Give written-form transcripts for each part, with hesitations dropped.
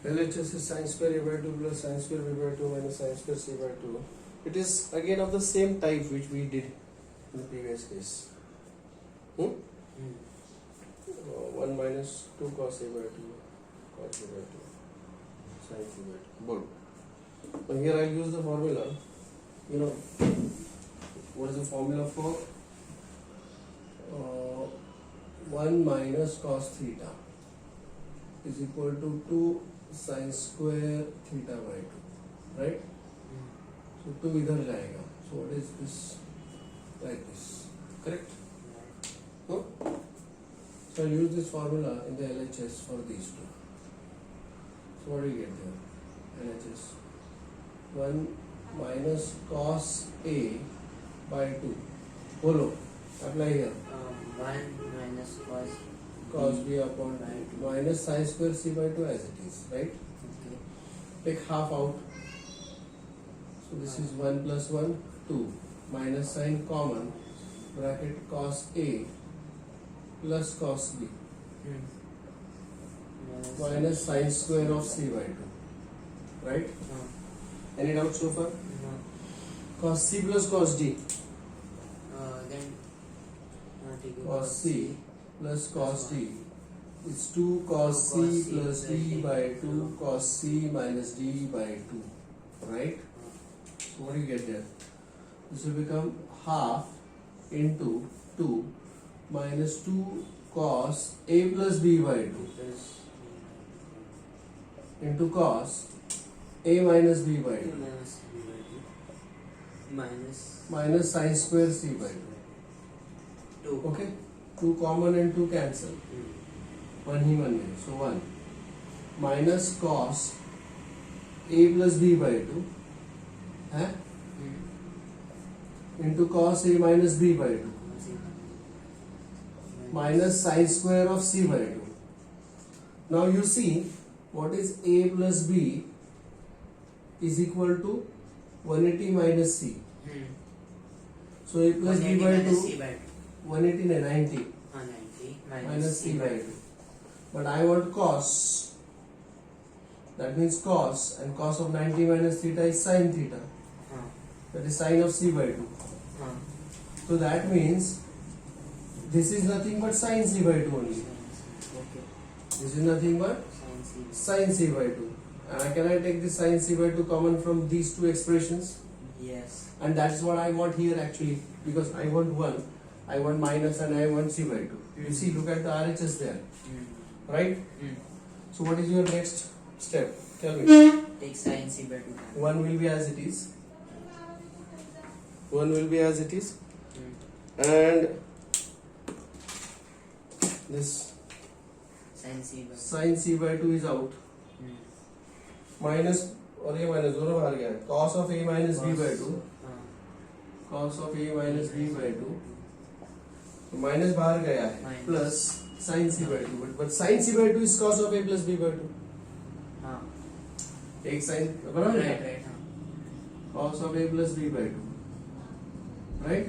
LHS is sin square a by 2 plus sin square b by 2 minus sin square c by 2. It is again of the same type which we did in the previous case. 1 minus 2 cos a by 2 cos b by 2 sin c by 2. Good. Now here I'll use the formula. You know what is the formula for 1 minus cos theta is equal to 2 sin square theta by 2, right? So 2 इधर जाएगा. So what is this? Like this, correct? So I'll use this formula in the LHS for these two. So what do you get there? LHS 1 minus cos A by 2. Follow. Apply here. 1 minus Cos B upon 2 minus sin square C by 2 as it is, right? Okay. Take half out. So this is 1 plus 1, 2 minus sin common bracket cos A plus cos B minus sin square of C by 2, right? Any doubt so far? No. Cos C plus cos D. Then Cos C plus cos D is 2 cos C plus D by 2 cos C minus D by 2, right? So what do you get there? This will become half into 2 minus 2 cos A plus B by 2 into cos A minus B by 2 minus sin square C by 2. Okay? 2 common and 2 cancel. 1 ही 1 है. So 1 minus cos A plus B by 2 है into cos A minus B by 2 minus sin square of C by 2. Now you see what is A plus B is equal to 180 minus C. So A plus B by 2 180 and 90 minus C by 2. But I want cos. That means cos, and cos of 90 minus theta is sin theta. That is sin of C by 2. So that means this is nothing but sin C by 2 only. This is nothing but sin C by 2. And can I take this sin C by 2 common from these two expressions? Yes. And that's what I want here actually, because I want 1, I want minus, and I want C by 2. You see, look at the RHS there, right? So what is your next step? Tell me. Take sin C by 2. 1 will be as it is. 1 will be as it is. And this Sin C by sin C by 2 is out. Minus, और ये minus दोनों बाहर गया है. Cos of A minus B by 2. Cos of A minus B by 2. Minus बाहर गया है. Plus sin C by 2. But sin C by 2 is cos of A plus B by 2. एक sin बराबर है. right. Cos of A plus B by 2. Right?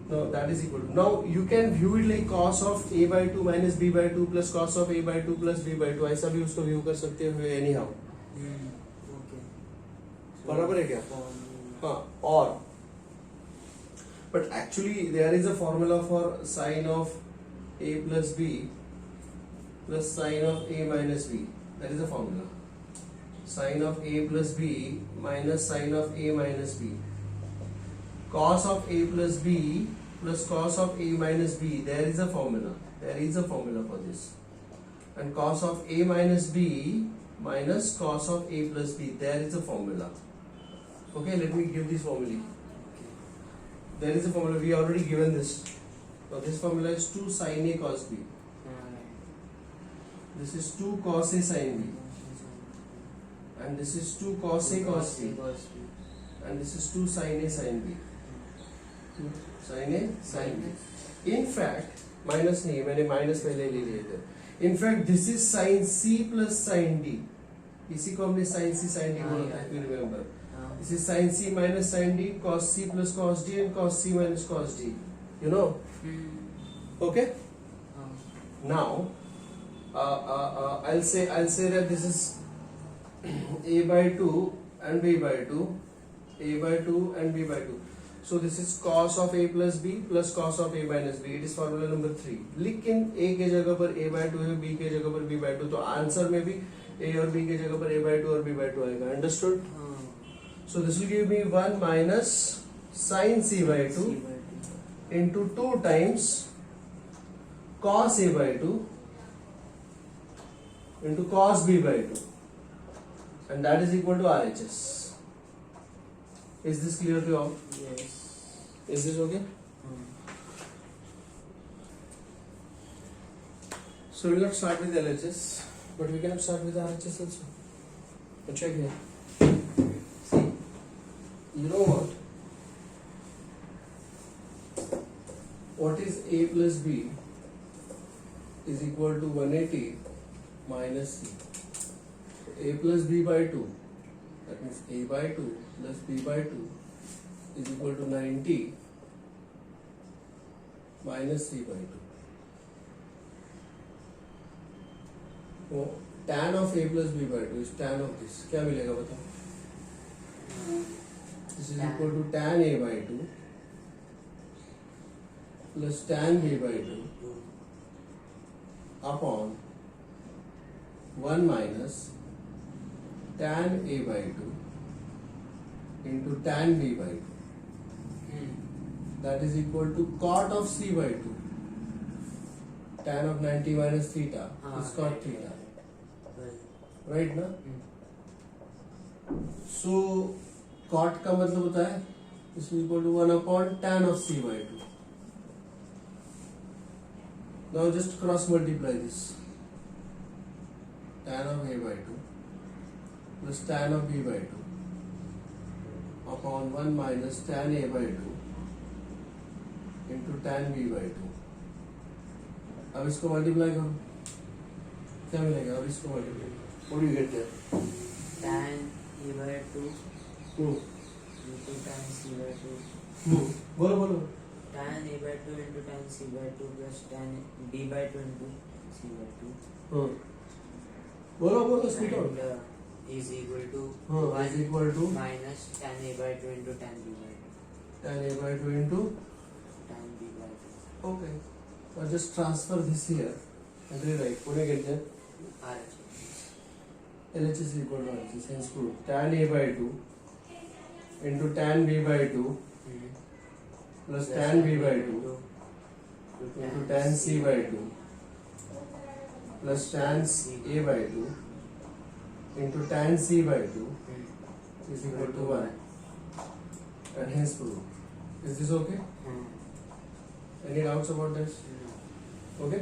No, that is equal to. Now you can view it like cos of A by 2 minus B by 2 plus cos of A by 2 plus B by 2. ऐसा भी उसको view कर सकते हो anyhow. Okay. बराबर है क्या? हाँ. और but actually there is a formula for sin of A plus B plus sin of A minus B. That is a formula. Sin of A plus B minus sin of A minus B. Cos of A plus B plus cos of A minus B. There is a formula. There is a formula for this. And cos of A minus B minus cos of A plus B. There is a formula. Okay, let me give this formula. There is a formula. We already given this. So this formula is 2 sin A cos B. This is 2 cos A sin B. And this is 2 cos A cos B. And this is 2 sin A sin B. Sin A sin B. In fact, minus नहीं, मैंने minus पहले ले लिए थे. In fact, this is sin C plus sin D. इसी को हमने sin C sin D बोला था, if you remember. This is sin C minus sin D, cos C plus cos D, and cos C minus cos D. You know? Okay? Now, I'll say that this is a by 2 and b by 2, a by 2 and b by 2. So this is cos of a plus b plus cos of a minus b. It is formula number 3. लेकिन a के जगह पर a by 2 है, b के जगह पर b by 2, तो answer में भी a और b के जगह पर a by 2 और b by 2 आएगा. Understood? So this will give me 1 minus sin c by 2 into 2 times cos a by 2 into cos b by 2, and that is equal to RHS. Is this clear to all? Yes. Is this okay? So we will not start with LHS, but we can start with RHS also. But check here. See, you know what? What is a plus b is equal to 180 minus c. So a plus b by 2, that means a by 2 plus b by 2 is equal to 90 minus c by 2. तो tan of a plus b by 2 is tan of this. क्या मिलेगा बताओ? This is equal to tan a by 2 plus tan b by 2 upon 1 minus tan a by 2 into tan b by 2. That is equal to cot of c by 2. Tan of 90 minus theta is cot theta. Right ना? So cot का मतलब होता है this is equal to 1 upon tan of c by 2. Now just cross multiply this. Tan of a by 2 plus tan of b by 2 upon 1 minus tan a by 2 into tan b by 2. अब इसको multiply करो, क्या मिलेगा? अब इसको multiply, what do you get there? Tan a by 2 into tan c by 2. बोलो बोलो. Tan a by 2 into tan c by 2 plus tan b by 2 into c by 2. बोलो बोलो speed And out. is equal to Is equal to minus tan a by 2 into tan b by 2. tan a by 2 into. Tan b by 2. Okay. Now just transfer this here and rewrite. What do you get there? RHS. LHS is equal to RHS. Hence proof. Tan a by 2 into tan b by 2 plus tan b by 2 into tan c by 2 plus tan a by 2 into tan c by 2 is equal to 1, and hence proof. Is this okay? Any doubts about this? Okay?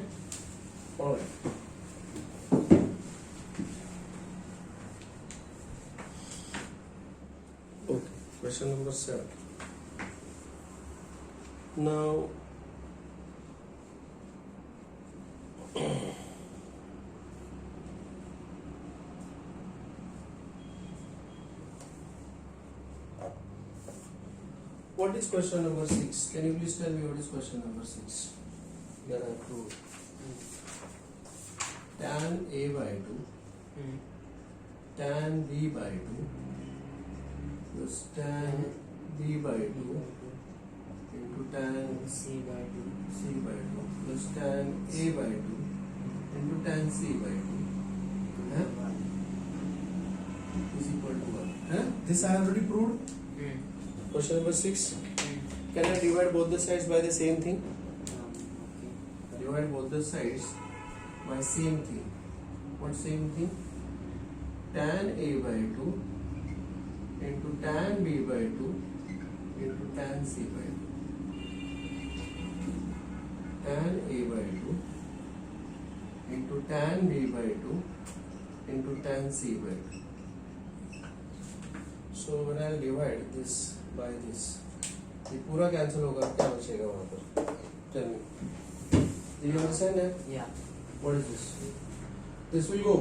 Alright. Okay, question number 7. Now, what is question number 6? Can you please tell me what is question number 6? That I have proved. Tan a by 2, tan b by 2 plus tan b by 2 into tan c by 2. c by 2 plus tan a by 2 into tan c by 2 is equal to 1. This I have already proved. Question number 6. Can I divide both the sides by the same thing? Okay. Divide both the sides by same thing. What same thing? Tan a by 2 into tan b by 2 into tan c by 2. Tan a by 2 into tan b by 2 into tan c by 2. So when I divide this by this, ये पूरा cancel होगा, क्या बचेगा वहाँ पर? Tell me. Do you understand that? Yeah. What is this? This will go,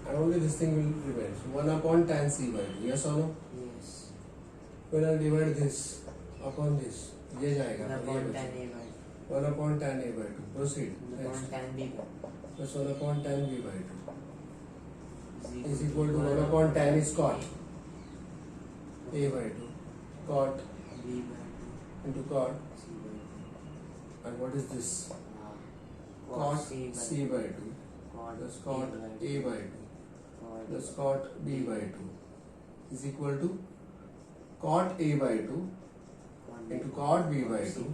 and only this thing will remain. So 1 upon tan c by 2. Yes or no? Yes. When I divide this upon this, ये जाएगा. 1 upon tan a by 2. 1 upon tan a by 2. Proceed. 1 upon Next. tan b by 2. plus 1 upon tan b by 2 is equal to 1 upon tan is cot a by 2 cot b by 2 into cot, c by 2. and what is this? Cot C by 2 plus cot a by 2 plus cot b by 2 is equal to cot a by 2 into cot b by 2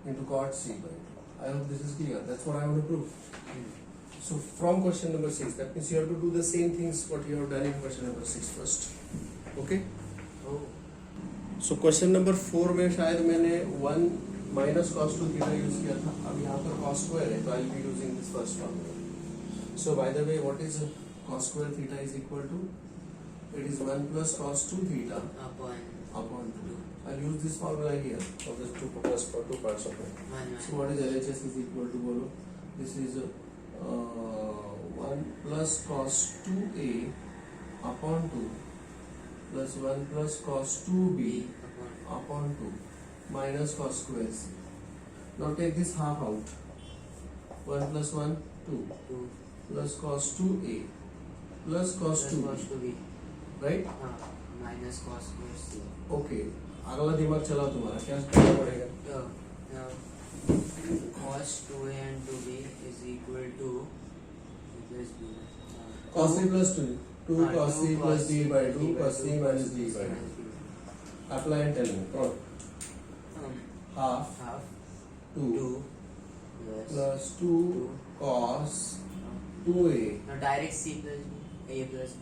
into cot c by 2. I hope this is clear. That's what I want to prove. So from question number 6, that means you have to do the same things what you have done in question number 6 first. Okay? Oh. So question number 4 में शायद मैंने 1 minus cos 2 theta use किया था. अब यहाँ पर cos square है, तो I'll be using this first formula. So by the way, what is cos square theta is equal to? It is 1 plus cos 2 theta upon 2. I'll use this formula here for the two parts of it. So what is LHS is equal to? Bolo? This is 1 plus cos 2a upon 2 plus 1 plus cos 2b upon 2 minus cos square c. Now take this half out. 1 plus 1 2 plus cos 2a plus cos 2b, right? Minus cos square c. Okay. अगला दिमाग चलाओ तुम्हारा, क्या करना पड़ेगा? Cos 2a and 2b is equal to plus b. Cos c plus 2 cos c plus d by 2 cos c minus d by 2. Apply and tell me. Come on. Half 2 plus 2 cos 2a. Now direct c plus b, a plus b.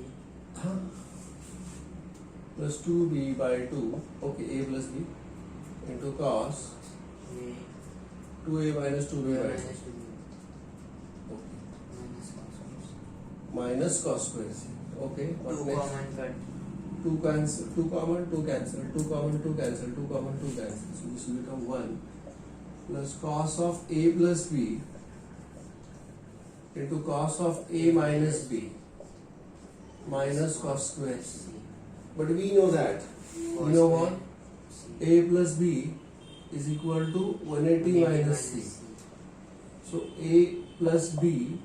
Plus 2b by 2, okay, a plus b into cos A 2a minus 2b by 2, minus 2b okay, minus minus cos square c. cos square c, okay. What 2 next? common cut. 2 cancel, 2 common, 2 cancel, 2 common, 2 cancel, 2 common, 2 cancel. So this will become 1 plus cos of a plus b into cos of a minus b minus cos square c. But we know that. We know what? A plus b is equal to 180 minus c. So a plus b,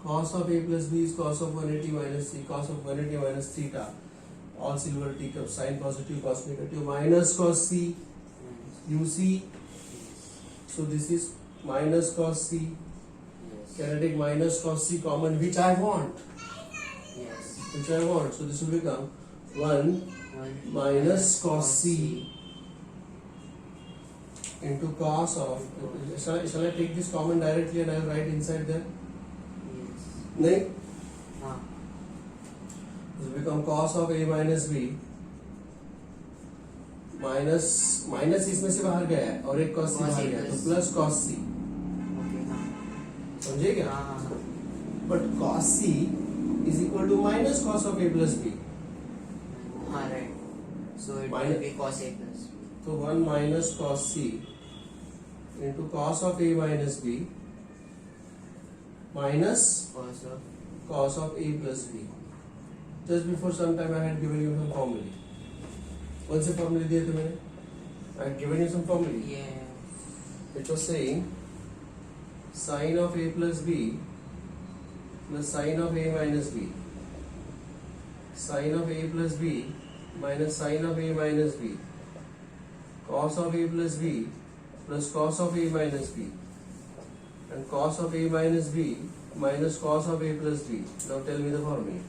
cos of a plus b is cos of 180 minus c, cos of 180 minus theta, all silver teacup, sine positive, cos negative, minus cos c. You see? So this is minus cos c. Can I take minus cos c common, which I want? Yes. Which I want. So this will become 1 minus cos c into cos of, shall I take this common directly and I will write inside there? Yes. नहीं? हाँ. This will become cos of a minus b minus इसमें से बाहर गया है और एक cos c बाहर गया तो प्लस cos c. Okay. हाँ. समझे क्या? हाँ. But cos c is equal to minus cos of a plus b. हाँ, right. So it Minus- will be cos a plus b. So 1 minus cos c into cos of a minus b minus Cos of cos of a plus b. Just before some time I had given you some formula. कौन से formula दिए थे मैंने? I had given you some formula. yeah. Which was saying sin of a plus b plus sin of a minus b. Sin of a plus b minus sin of a minus b. Cos of a plus b plus cos of a minus b. And cos of a minus b minus cos of a plus b. Now tell me the formula.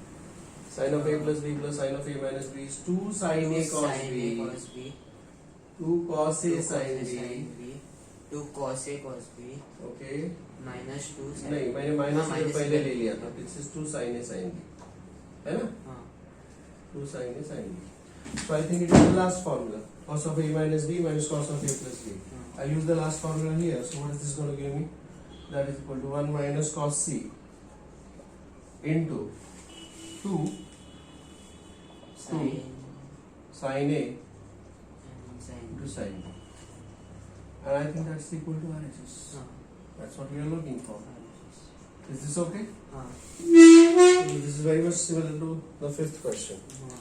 Sin of a plus b plus sin of a minus b is 2 sin a cos Sin b. a cos b. 2 cos a 2 sin cos a b. sin b. 2 cos a cos b. Okay. Minus 2 sin नहीं मैंने minus हाँ, में minus पहले में। ले लिया था. This is 2 sin a sin b. है ना? हाँ. 2 sin a sin b. So I think it is the last formula. Cos of a minus b minus cos of a plus b. हाँ. I use the last formula here. So what is this going to give me? That is equal to 1 minus cos c into 2 Sin sin a and sin into sin b. And I think that's equal to RHS. हाँ. That's what we are looking for. Is this okay? हाँ. So this is very much similar to the fifth question. हाँ.